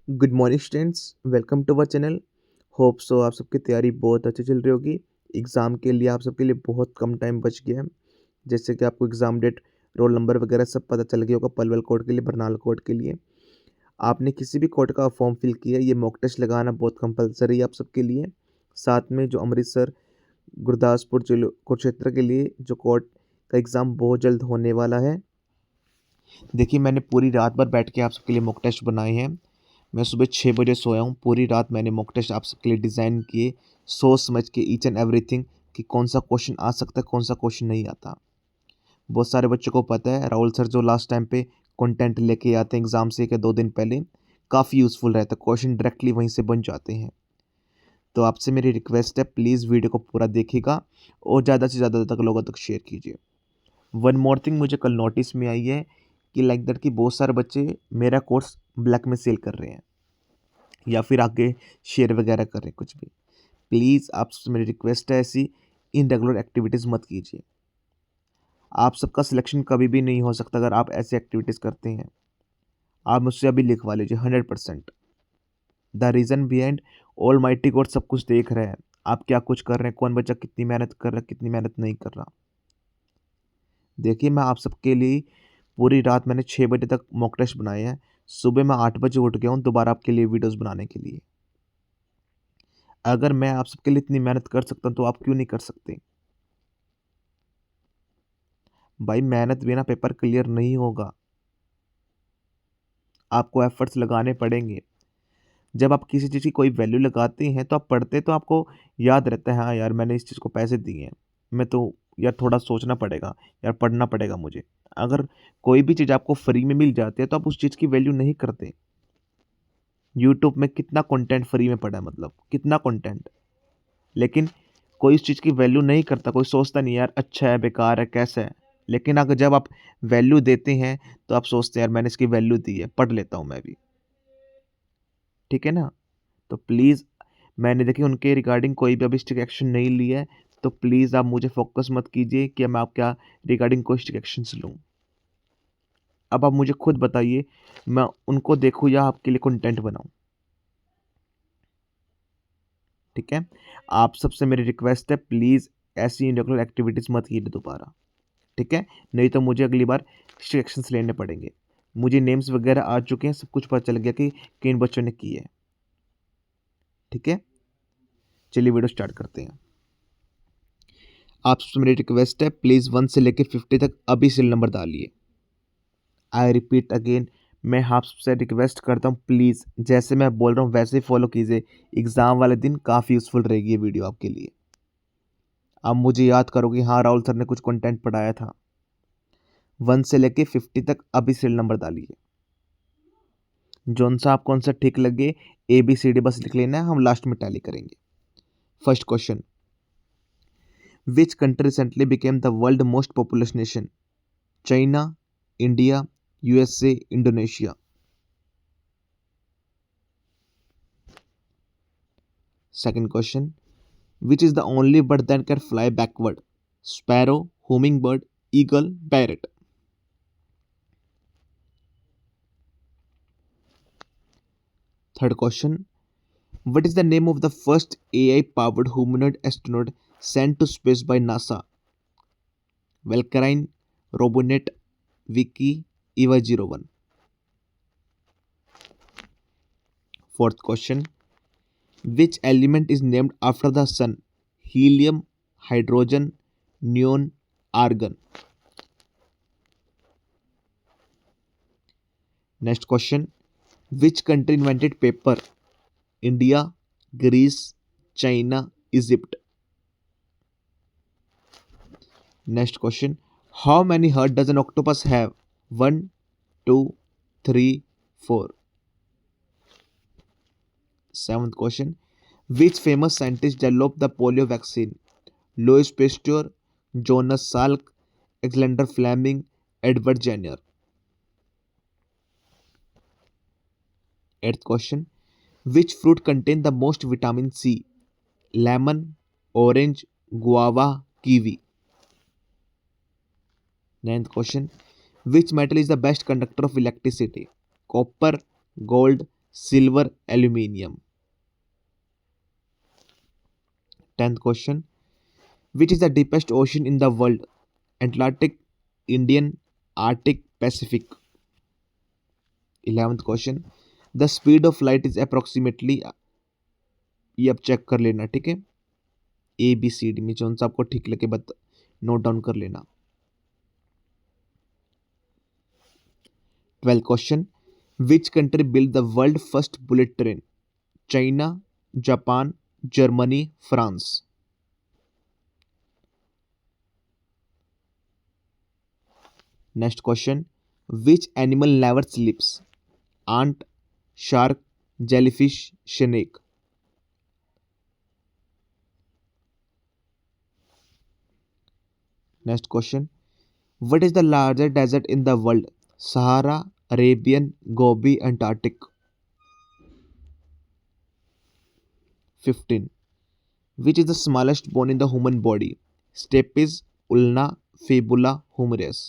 Good morning students, welcome to our channel. Hope so आप सबकी तैयारी बहुत अच्छी चल रही होगी। एग्ज़ाम के लिए आप सबके लिए बहुत कम टाइम बच गया है। जैसे कि आपको एग्ज़ाम डेट, रोल नंबर वगैरह सब पता चल गया होगा पलवल कोड के लिए, बरनाला कोड के लिए। आपने किसी भी कोड का फॉर्म फिल किया, ये मॉक टेस्ट लगाना बहुत कंपलसरी है आप सबके लिए। साथ में जो अमृतसर, गुरदासपुर, जो कुरुक्षेत्र के लिए जो कोड का एग्ज़ाम बहुत जल्द होने वाला है। देखिए, मैंने पूरी रात भर बैठ के आप सबके लिए मॉक टेस्ट बनाए हैं। मैं सुबह 6 बजे सोया हूँ। पूरी रात मैंने मॉक टेस्ट आप सबके लिए डिज़ाइन किए, सोच समझ के ईच एंड एवरीथिंग कि कौन सा क्वेश्चन आ सकता है, कौन सा क्वेश्चन नहीं आता। बहुत सारे बच्चों को पता है राहुल सर जो लास्ट टाइम पे कंटेंट लेके आते हैं एग्ज़ाम से 1 या 2 दिन पहले, काफ़ी यूज़फुल रहता है, क्वेश्चन डायरेक्टली वहीं से बन जाते हैं। तो आपसे मेरी रिक्वेस्ट है, प्लीज़ वीडियो को पूरा देखिएगा और ज़्यादा से ज़्यादा तक लोगों तक शेयर कीजिए। वन मोर थिंग मुझे कल नोटिस में आई है कि लाइक दैट कि बहुत सारे बच्चे मेरा कोर्स ब्लैक में सेल कर रहे हैं या फिर आगे शेयर वगैरह कर रहे हैं कुछ भी। प्लीज़ आपसे मेरी रिक्वेस्ट है, ऐसी इनरेगुलर एक्टिविटीज़ मत कीजिए। आप सबका सिलेक्शन कभी भी नहीं हो सकता अगर आप ऐसी एक्टिविटीज़ करते हैं। आप मुझसे अभी लिखवा लीजिए 100%। The reason behind, all mighty God सब कुछ देख रहे हैं आप क्या कुछ कर रहे हैं, कौन बच्चा कितनी मेहनत कर रहा है, कितनी मेहनत नहीं कर रहा। देखिए, मैं आप सबके लिए पूरी रात मैंने 6 बजे तक मॉक टेस्ट बनाए हैं। सुबह मैं 8 बजे उठ गया हूँ दोबारा आपके लिए वीडियोज़ बनाने के लिए। अगर मैं आप सबके लिए इतनी मेहनत कर सकता हूँ तो आप क्यों नहीं कर सकते? भाई, मेहनत बिना पेपर क्लियर नहीं होगा। आपको एफर्ट्स लगाने पड़ेंगे। जब आप किसी चीज़ की कोई वैल्यू लगाते हैं तो आप पढ़ते तो आपको याद रहता है, हाँ यार मैंने इस चीज़ को पैसे दिए हैं। मैं तो यार थोड़ा सोचना पड़ेगा, यार पढ़ना पड़ेगा मुझे। अगर कोई भी चीज़ आपको फ्री में मिल जाती है तो आप उस चीज़ की वैल्यू नहीं करते। यूट्यूब में कितना कंटेंट फ्री में पड़ा है, मतलब कितना कंटेंट, लेकिन कोई इस चीज़ की वैल्यू नहीं करता। कोई सोचता नहीं यार अच्छा है, बेकार है, कैसा है। लेकिन अगर जब आप वैल्यू देते हैं तो आप सोचते हैं यार मैंने इसकी वैल्यू दी है, पढ़ लेता हूँ मैं भी। ठीक है ना? तो प्लीज़, मैंने देखिए उनके रिगार्डिंग कोई भी अभी स्ट्रिक्ट एक्शन नहीं लिया है, तो प्लीज़ आप मुझे फोकस मत कीजिए कि मैं आपके रिगार्डिंग कोई स्ट्रिक्ट एक्शंस लूँ। अब आप मुझे खुद बताइए, मैं उनको देखूँ या आपके लिए कंटेंट बनाऊँ? ठीक है? आप सबसे मेरी रिक्वेस्ट है, प्लीज़ ऐसी इरेगुलर एक्टिविटीज़ मत कीजिए दोबारा। ठीक है? नहीं तो मुझे अगली बार स्ट्रिक्ट एक्शंस लेने पड़ेंगे। मुझे नेम्स वगैरह आ चुके हैं, सब कुछ पता चल गया कि किन बच्चों ने किए हैं। ठीक है? चलिए वीडियो स्टार्ट करते हैं। आपसे मेरी रिक्वेस्ट है, प्लीज़ 1 से लेके 50 तक अभी सीरियल नंबर डालिए। आई रिपीट अगेन, मैं आपसे रिक्वेस्ट करता हूँ, प्लीज़ जैसे मैं बोल रहा हूँ वैसे ही फॉलो कीजिए। एग्ज़ाम वाले दिन काफ़ी यूज़फुल रहेगी ये वीडियो आपके लिए। आप मुझे याद करोगे, हाँ राहुल सर ने कुछ कंटेंट पढ़ाया था। 1 से लेके 50 तक अभी सीरियल नंबर डालिए। जौन सा आपको आंसर ठीक लगे, ABCD बस लिख लेना है, हम लास्ट में टैली करेंगे। First question, which country recently became the world most populous nation? China, India, USA, Indonesia. Second question, which is the only bird that can fly backward? Sparrow, hummingbird, eagle, parrot. Third question, what is the name of the first AI powered humanoid astronaut sent to space by NASA? Valkyrie, Robonet, Wiki, EVA-01. Fourth question, which element is named after the sun? Helium, hydrogen, neon, argon. Next question, which country invented paper? India, Greece, China, Egypt. Next question, how many heart does an octopus have? 1, 2, 3, 4. Seventh question, which famous scientist developed the polio vaccine? Louis Pasteur, Jonas Salk, Alexander Fleming, Edward Jenner. Eighth question, which fruit contains the most vitamin C? Lemon, orange, guava, kiwi. Ninth question, which metal is the best conductor of electricity? Copper, gold, silver, aluminium. 10th question, which is the deepest ocean in the world? Atlantic, Indian, Arctic, Pacific। 11th question, the speed of light is approximately, ये अब check कर लेना, ठीक है, ABCD में जो सा आपको ठीक लगे बता, नोट डाउन कर लेना। 12th question, which country built the world first bullet train? China, Japan, Germany, France। Next question, which animal never sleeps? Ant, shark, jellyfish, snake। Next question, what is the largest desert in the world? Sahara, Arabian, Gobi, Antarctic। 15, which is the smallest bone in the human body? Stapes, ulna, fibula, humerus।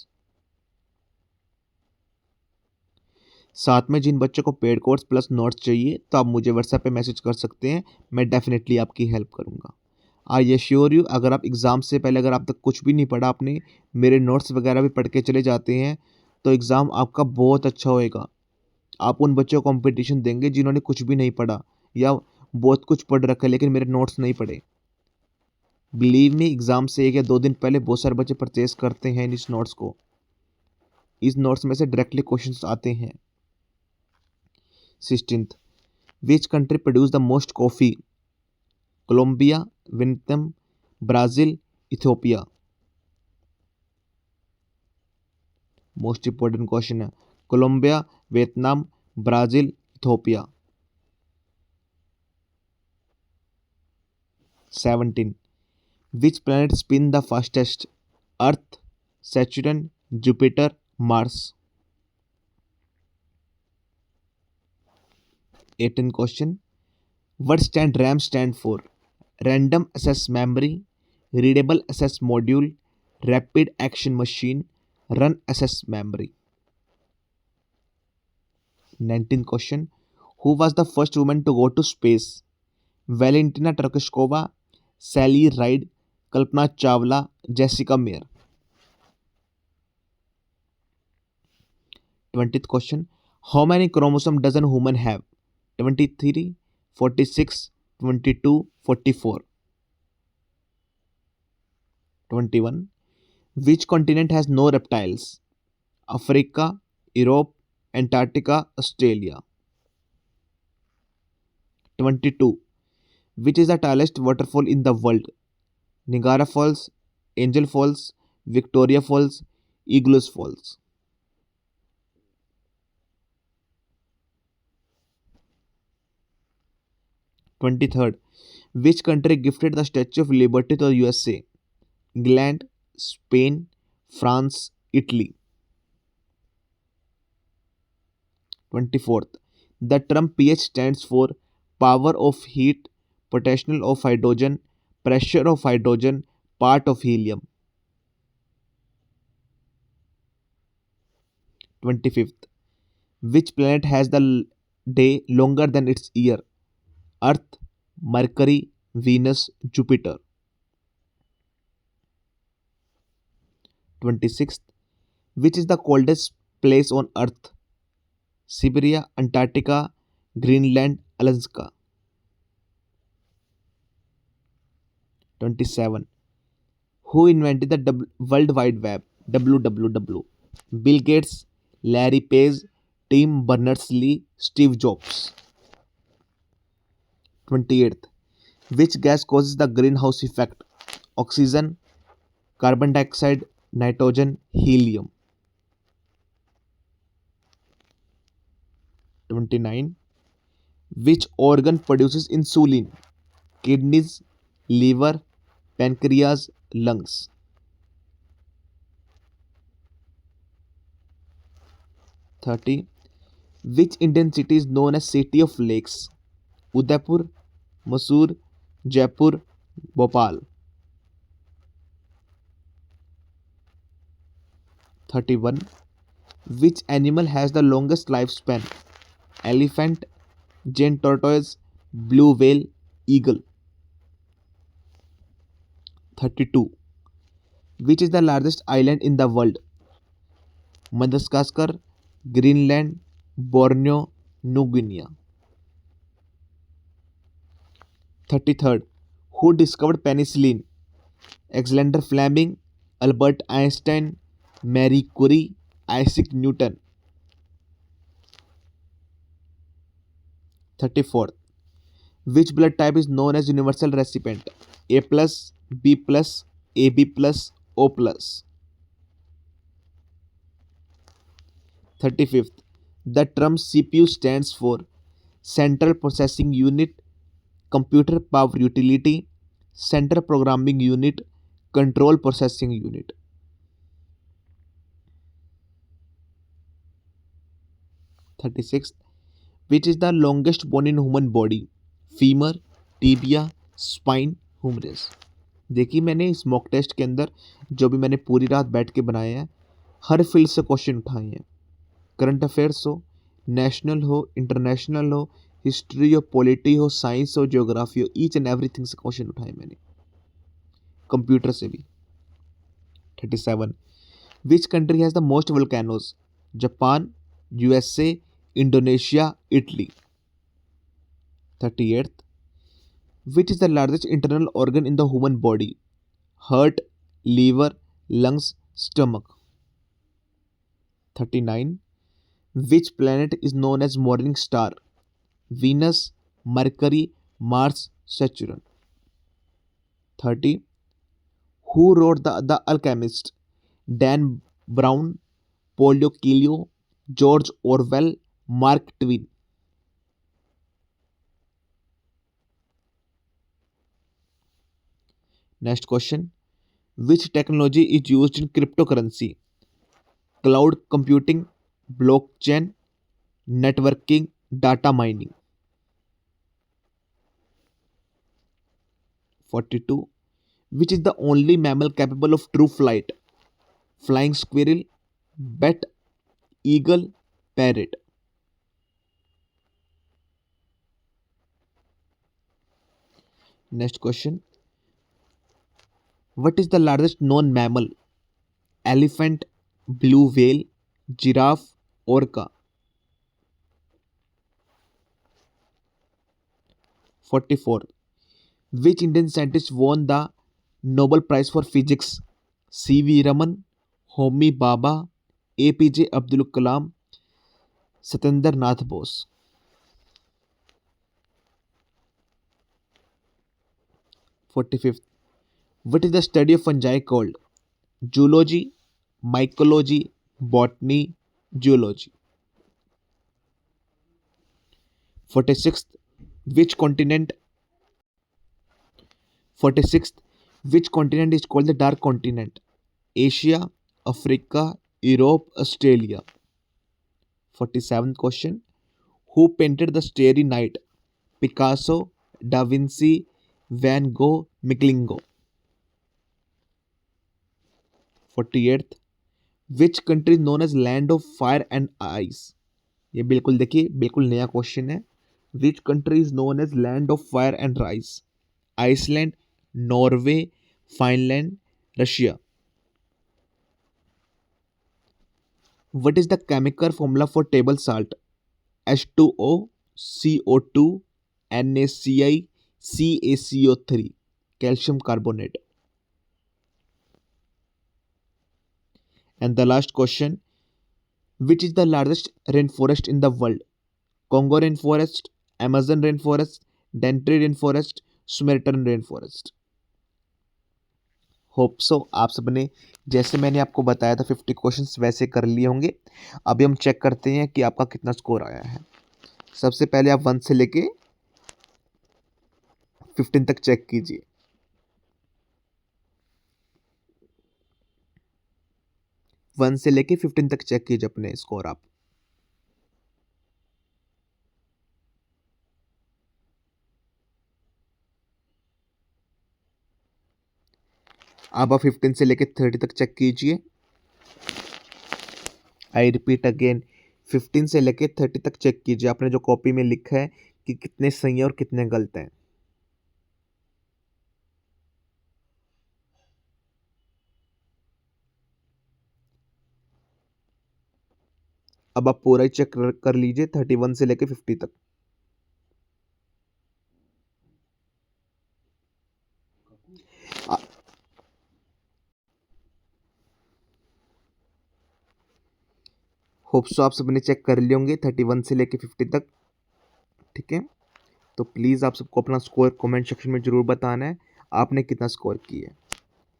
साथ में जिन बच्चों को paid course plus notes चाहिए तो आप मुझे WhatsApp पे message कर सकते हैं, मैं डेफिनेटली आपकी हेल्प करूंगा। आई एश्योर यू, अगर आप एग्ज़ाम से पहले अगर आप तक कुछ भी नहीं पढ़ा, आपने मेरे नोट्स वगैरह भी पढ़ के चले जाते हैं, तो एग्ज़ाम आपका बहुत अच्छा होएगा। आप उन बच्चों को कंपटीशन देंगे जिन्होंने कुछ भी नहीं पढ़ा या बहुत कुछ पढ़ रखा है लेकिन मेरे नोट्स नहीं पढ़े। बिलीव मी, एग्ज़ाम से 1 या 2 दिन पहले बहुत सारे बच्चे परचेज करते हैं इस नोट्स को। इस नोट्स में से डायरेक्टली क्वेश्चंस आते हैं। 16th, which country produce the most coffee? Colombia, Vietnam, Brazil, Ethiopia। Most important question है, Colombia, Vietnam, Brazil, Ethiopia. 17, which planet spin the fastest? Earth, Saturn, Jupiter, Mars. 18 question, what stand RAM stand for? Random access memory, readable access module, rapid action machine, run access memory। 19th question, who was the first woman to go to space? Valentina Tereshkova, Sally Ride, Kalpana Chawla, Jessica Meir। 20th question, how many chromosomes does a human have? 23, 46, 22, 44। 21, which continent has no reptiles? Africa, Europe, Antarctica, Australia। 22, which is the tallest waterfall in the world? Niagara Falls, Angel Falls, Victoria Falls, Igloo Falls। 23rd, which country gifted the Statue of Liberty to the USA? England, Spain, France, Italy। 24th, the term pH stands for power of heat, potential of hydrogen, pressure of hydrogen, part of helium। 25th, which planet has the day longer than its year? Earth, Mercury, Venus, Jupiter। 26th, which is the coldest place on Earth? Siberia, Antarctica, Greenland, Alaska। 27, who invented the World Wide Web? WWW. Bill Gates, Larry Page, Tim Berners-Lee, Steve Jobs। 28th, which gas causes the greenhouse effect? Oxygen, carbon dioxide, nitrogen, helium। 29, which organ produces insulin? Kidneys, liver, pancreas, lungs। 30, which Indian city is known as City of Lakes? Udaipur, Mysore, Jaipur, Bhopal। 31, which animal has the longest lifespan? Elephant, giant tortoise, blue whale, eagle. 32. Which is the largest island in the world? Madagascar, Greenland, Borneo, New Guinea. 33rd. Who discovered penicillin? Alexander Fleming, Albert Einstein, Marie Curie, Isaac Newton. 34th. Which blood type is known as universal recipient? A plus, B plus, AB plus, O plus. 35th. The term CPU stands for Central Processing Unit, Computer Power Utility, Central Programming Unit, Control Processing Unit. 36th. Which is the longest bone in human body? Femur, tibia, spine, Humras. देखिए मैंने इस mock test के अंदर जो भी मैंने पूरी रात बैठ के बनाए हैं, हर फील्ड से क्वेश्चन उठाए हैं। करंट अफेयर्स हो, नेशनल हो, इंटरनेशनल हो, हिस्ट्री हो, पॉलिटी हो, साइंस हो, ज्योग्राफी हो, ईच एंड एवरीथिंग से क्वेश्चन उठाए मैंने, कंप्यूटर से भी। 37. Which country has the most volcanoes? Japan, USA, Indonesia, Italy. 38th. Which is the largest internal organ in the human body? Heart, liver, lungs, stomach. 39. Which planet is known as morning star? Venus, Mercury, Mars, Saturn. 30. Who wrote the Alchemist? Dan Brown, Paulo Coelho, George Orwell, Mark Twain. Next question. Which technology is used in cryptocurrency? Cloud computing, blockchain, networking, data mining. 42. Which is the only mammal capable of true flight? Flying squirrel, bat, eagle, parrot. Next question. What is the largest known mammal? Elephant, blue whale, giraffe, orca. 44. Which Indian scientist won the Nobel Prize for Physics? C.V. Raman, Homi Bhabha, APJ Abdul Kalam, Satyendra Nath Bose. 45th. What is the study of fungi called? Zoology, mycology, botany, geology. 46th. Which continent? 46th. Which continent is called the dark continent? Asia, Africa, Europe, Australia. 47th question. Who painted the Starry Night? Picasso, Da Vinci, Van Gogh, Michelangelo. 48th. Which country is known as land of fire and ice? ये बिल्कुल देखिए, बिल्कुल नया question है। Which country is known as land of fire and ice? Iceland, Norway, Finland, Russia. What is the chemical formula for table salt? H2O, CO2, NaCl, CaCO3, calcium carbonate. And the last question. Which is the largest rainforest in the world? Congo rainforest, Amazon rainforest, Daintree rainforest, Sumatran rainforest. Hope so आप सबने जैसे मैंने आपको बताया था 50 questions वैसे कर लिए होंगे। अभी हम चेक करते हैं कि आपका कितना स्कोर आया है। सबसे पहले आप 1 से लेके 15 तक चेक कीजिए। वन से लेके 15 तक चेक कीजिए अपने स्कोर आप। अब आप 15 से लेके 30 तक चेक कीजिए। आई रिपीट अगेन, 15 से लेके 30 तक चेक कीजिए। आपने जो कॉपी में लिखा है कि कितने सही हैं और कितने गलत हैं। अब आप पूरा ही चेक कर लीजिए 31 से लेके 50 तक। होप सो आप सबने चेक कर लिए होंगे 31 से लेके 50 तक। ठीक है, तो प्लीज़ आप सबको अपना स्कोर कमेंट सेक्शन में ज़रूर बताना है आपने कितना स्कोर किया है।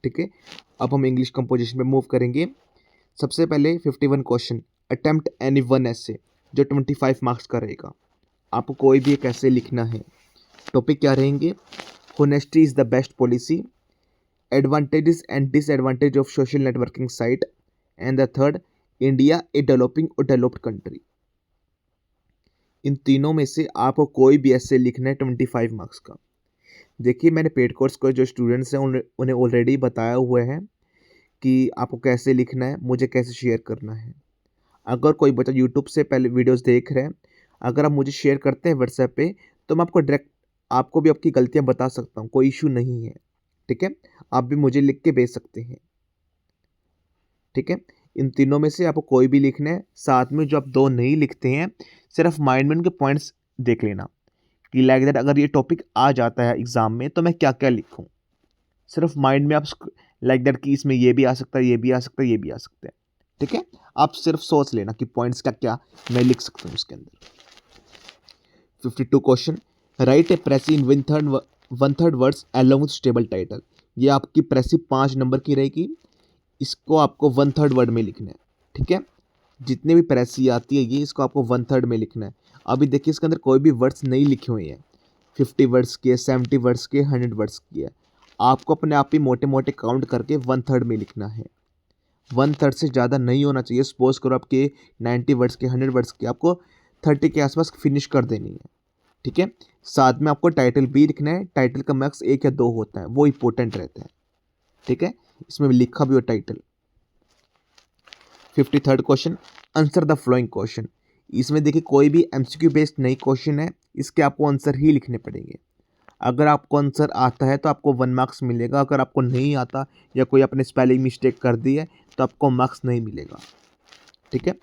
ठीक है, अब हम इंग्लिश कंपोजिशन पे मूव करेंगे। सबसे पहले 51 क्वेश्चन, अटेम्प्ट एनी वन ऐसे, जो 25 मार्क्स का रहेगा। आपको कोई भी एक ऐसे लिखना है। टॉपिक क्या रहेंगे? Honesty is the best policy, advantages and disadvantage of social networking site, and the third, India a developing और डेवलप्ड कंट्री। इन तीनों में से आपको कोई भी ऐसे लिखना है 25 मार्क्स का। देखिए, मैंने पेड कोर्स को जो स्टूडेंट्स हैं उन्हें ऑलरेडी बताया हुआ है कि आपको कैसे लिखना है, मुझे कैसे शेयर करना है। अगर कोई बच्चा यूट्यूब से पहले वीडियोस देख रहे हैं, अगर आप मुझे शेयर करते हैं व्हाट्सएप पे, तो मैं आपको डायरेक्ट आपको भी आपकी गलतियां बता सकता हूँ, कोई इशू नहीं है। ठीक है, आप भी मुझे लिख के भेज सकते हैं। ठीक है, इन तीनों में से आपको कोई भी लिखना है। साथ में जो आप दो नहीं लिखते हैं, सिर्फ माइंड में उनके पॉइंट्स देख लेना कि लाइक दैट अगर ये टॉपिक आ जाता है एग्जाम में तो मैं क्या क्या लिखूं। सिर्फ माइंड में आप लाइक दैट कि इसमें ये भी आ सकता है, ये भी आ सकता है, ये भी आ सकता है। ठीक है, आप सिर्फ सोच लेना कि पॉइंट्स क्या क्या मैं लिख सकता हूँ इसके अंदर। 52 question, write a precis in one third words along with suitable title. ये आपकी प्रेसी 5 नंबर की रहेगी। इसको आपको वन थर्ड वर्ड में लिखना है। ठीक है, जितने भी प्रेसी आती है ये, इसको आपको वन थर्ड में लिखना है। अभी देखिए इसके अंदर कोई भी वर्ड्स नहीं लिखे हुए हैं। 50 वर्ड्स के, 70 वर्ड्स के, 100 वर्ड्स की है। आपको अपने आप ही मोटे मोटे काउंट करके वन थर्ड में लिखना है। वन थर्ड से ज़्यादा नहीं होना चाहिए। सपोज करो आपके 90 वर्ड्स के, 100 वर्ड्स के, आपको 30 के आसपास फिनिश कर देनी है। ठीक है, साथ में आपको टाइटल भी लिखना है। टाइटल का मैक्स 1 या 2 होता है, वो इंपॉर्टेंट रहता है। ठीक है, इसमें लिखा भी हो title. 53rd question, answer the flowing question. इसमें देखिए कोई भी एमसीक्यू बेस्ड नहीं क्वेश्चन है, इसके आपको आंसर ही लिखने पड़ेंगे। अगर आपको आंसर आता है तो आपको 1 मार्क्स मिलेगा। अगर आपको नहीं आता या कोई आपने स्पेलिंग मिस्टेक कर दी है तो आपको मार्क्स नहीं मिलेगा। ठीक है,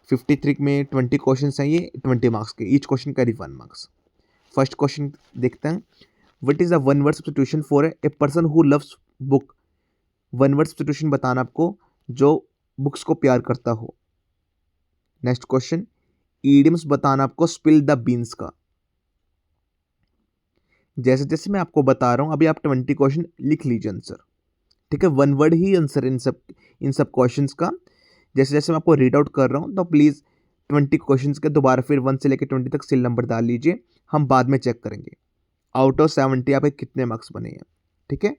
53 में 20 क्वेश्चन हैं, ये 20 मार्क्स के, each question carry 1 marks. First question देखते हैं, what is a one word substitution for A person who loves book. One word substitution बताना आपको जो बुक्स को प्यार करता हो। नेक्स्ट क्वेश्चन, ईडियम्स बताना आपको स्पिल द बीन्स का। जैसे जैसे मैं आपको बता रहा हूं, अभी आप 20 क्वेश्चन लिख लीजिए आंसर। ठीक है, one word he answer in सब क्वेश्चंस का। जैसे जैसे मैं आपको रीड आउट कर रहा हूं, तो प्लीज़ 20 क्वेश्चंस के दोबारा फिर 1 से लेकर 20 तक सील नंबर डाल लीजिए। हम बाद में चेक करेंगे आउट ऑफ 70 आपके कितने मार्क्स बने हैं। ठीक है,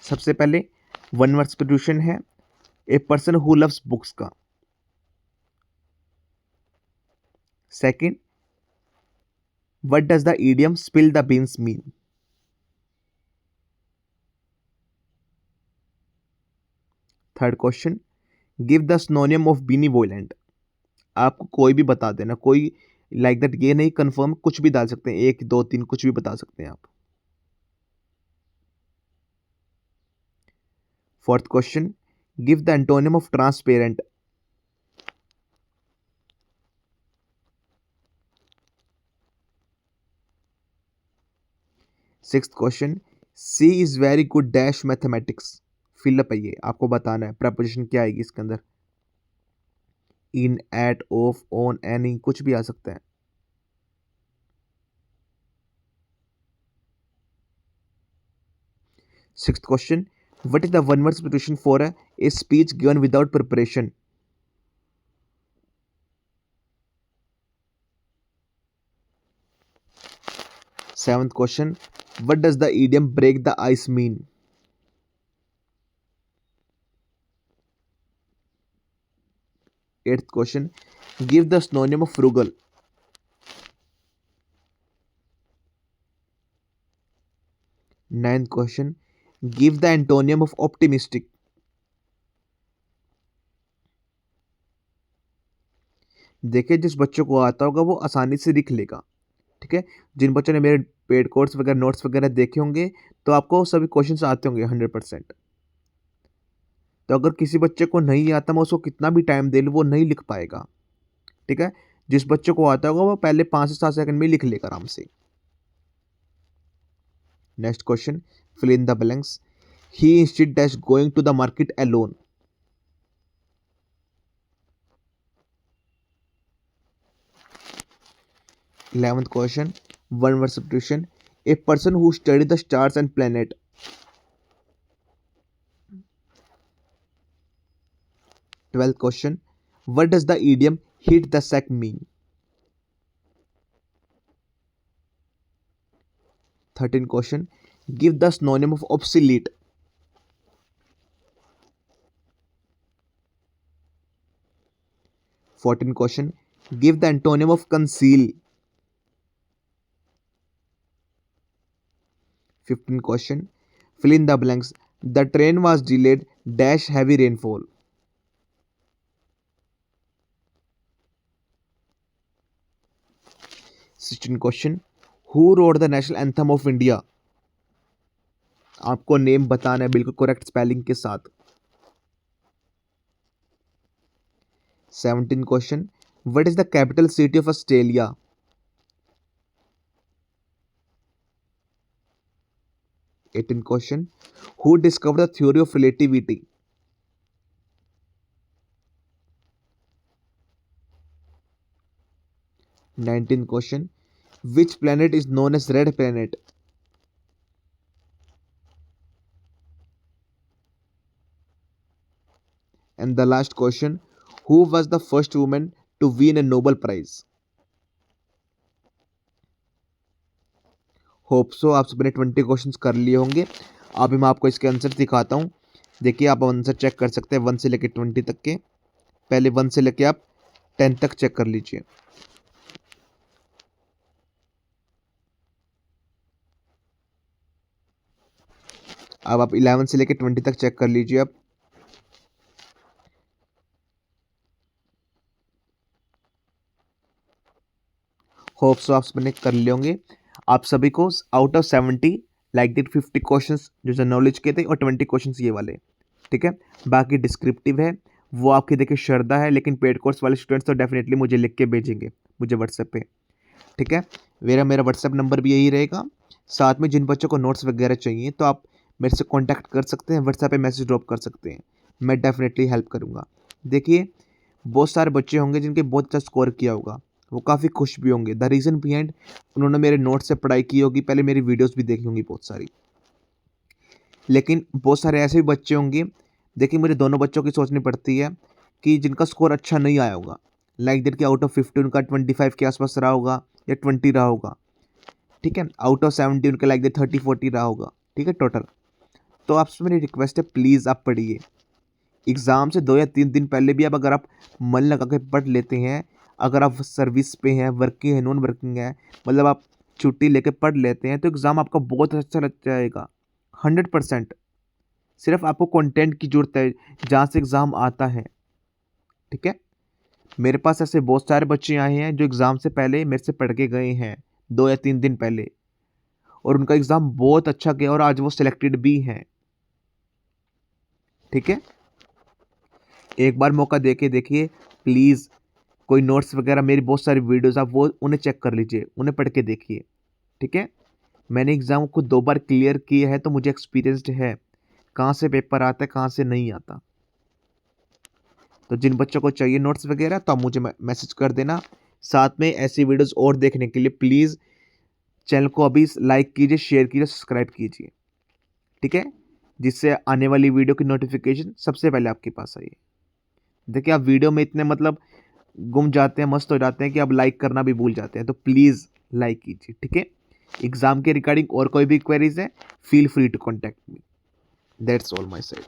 सबसे पहले वन वर्ड सब्स्टिट्यूशन है a person who loves books का। Second, what does the idiom spill the beans mean. Third question, give the synonym of benevolent. आपको कोई भी बता देना, कोई लाइक दैट ये नहीं कंफर्म, कुछ भी डाल सकते हैं, 1 2 3 कुछ भी बता सकते हैं आप। Fourth question, give the antonym of transparent. Sixth question, she is very good dash mathematics. Fill up है, ये आपको बताना है प्रपोजिशन क्या आएगी इसके अंदर। In, at, of, on, any, कुछ भी आ सकता है। Sixth question, what is the one word substitution for a speech given without preparation. Seventh question, what does the idiom break the ice mean. Eighth question, give the synonym of frugal. Ninth question, give the antonym of optimistic. देखिए जिस बच्चों को आता होगा वो आसानी से लिख लेगा, ठीक है। जिन बच्चों ने मेरे पेड कोर्स वगैरह नोट्स वगैरह देखे होंगे तो आपको सभी क्वेश्चंस आते होंगे 100%। तो अगर किसी बच्चे को नहीं आता, मैं उसको कितना भी टाइम दे लूँ वो नहीं लिख पाएगा, ठीक है। जिस बच्चे को आता होगा वो पहले 5 से 7 सेकंड में लिख लेगा आराम से। Next question, fill in the blanks. He instead dash going to the market alone. Eleventh question, one word substitution. A person who study the stars and planet. Twelfth question, what does the idiom hit the sack mean. 13 question, give the synonym of obsolete. 14 question, give the antonym of conceal. 15 question, fill in the blanks. The train was delayed dash heavy rainfall. 16 question, who wrote the national anthem of India। आपको name बताना है बिल्कुल correct spelling के साथ। 17 question, what is the capital city of Australia। 18 question, who discovered the theory of relativity। 19 question, which planet is known as red planet। and the last question, who was the first woman to win a Nobel Prize। Hope so आप सबने 20 questions कर लिए होंगे। अभी मैं आपको इसके answer दिखाता हूँ। देखिए आप आंसर चेक कर सकते हैं 1 से लेकर 20 तक के। पहले 1 से लेकर आप 10 तक चेक कर लीजिए। अब आप 11 से लेकर 20 तक चेक कर लीजिए। आप होप सो आप सबने कर लिए होंगे। आप सभी को out of 70 like that 50 questions जो नॉलेज के थे और 20 क्वेश्चंस ये वाले, ठीक है। बाकी डिस्क्रिप्टिव है वो आपकी देखिए श्रद्धा है, लेकिन पेड कोर्स वाले स्टूडेंट्स तो डेफिनेटली मुझे लिख के भेजेंगे मुझे व्हाट्सएप पे, ठीक है। मेरा व्हाट्सएप नंबर भी यही रहेगा। साथ में जिन बच्चों को नोट्स वगैरह चाहिए तो आप मेरे से कॉन्टैक्ट कर सकते हैं, व्हाट्सएप पे मैसेज ड्रॉप कर सकते हैं, मैं डेफिनेटली हेल्प करूँगा। देखिए बहुत सारे बच्चे होंगे जिनके बहुत अच्छा स्कोर किया होगा, वो काफ़ी खुश भी होंगे। द रीज़न बिहाइंड उन्होंने मेरे नोट्स से पढ़ाई की होगी, पहले मेरी वीडियोस भी देखी होंगी बहुत सारी। लेकिन बहुत सारे ऐसे भी बच्चे होंगे, देखिए मुझे दोनों बच्चों की सोचनी पड़ती है कि जिनका स्कोर अच्छा नहीं आया होगा, लाइक दैट कि आउट ऑफ 50 उनका 25 के आसपास रहा होगा या 20 रहा होगा, ठीक है। आउट ऑफ 70 उनका लाइक दैट 30-40 रहा होगा, ठीक है टोटल। तो आपसे मेरी रिक्वेस्ट है प्लीज़ आप पढ़िए। एग्ज़ाम से 2 या 3 दिन पहले भी अब अगर आप मन लगा के पढ़ लेते हैं, अगर आप सर्विस पे हैं, वर्किंग है, नॉन वर्किंग है, मतलब आप छुट्टी लेके पढ़ लेते हैं तो एग्ज़ाम आपका बहुत अच्छा लग जाएगा 100%। सिर्फ आपको कंटेंट की ज़रूरत है जहाँ से एग्ज़ाम आता है, ठीक है। मेरे पास ऐसे बहुत सारे बच्चे आए हैं जो एग्ज़ाम से पहले मेरे से पढ़ के गए हैं 2 या 3 दिन पहले, और उनका एग्ज़ाम बहुत अच्छा गया और आज वो सिलेक्टेड भी हैं, ठीक है। एक बार मौका दे के देखिए प्लीज़। कोई नोट्स वगैरह मेरी बहुत सारी वीडियोस आप वो उन्हें चेक कर लीजिए, उन्हें पढ़ के देखिए, ठीक है। मैंने एग्ज़ाम को 2 बार क्लियर किया है तो मुझे एक्सपीरियंस्ड है कहाँ से पेपर आता है कहाँ से नहीं आता। तो जिन बच्चों को चाहिए नोट्स वगैरह तो आप मुझे मैसेज कर देना। साथ में ऐसी वीडियोस और देखने के लिए प्लीज़ चैनल को अभी लाइक कीजिए, शेयर कीजिए, सब्सक्राइब कीजिए, ठीक है, जिससे आने वाली वीडियो की नोटिफिकेशन सबसे पहले आपके पास आए। देखिए आप वीडियो में इतने मतलब गुम जाते हैं, मस्त हो जाते हैं कि आप लाइक करना भी भूल जाते हैं, तो प्लीज़ लाइक कीजिए, ठीक है। एग्ज़ाम के रिगार्डिंग और कोई भी क्वेरीज है, feel free to contact me. That's all my side.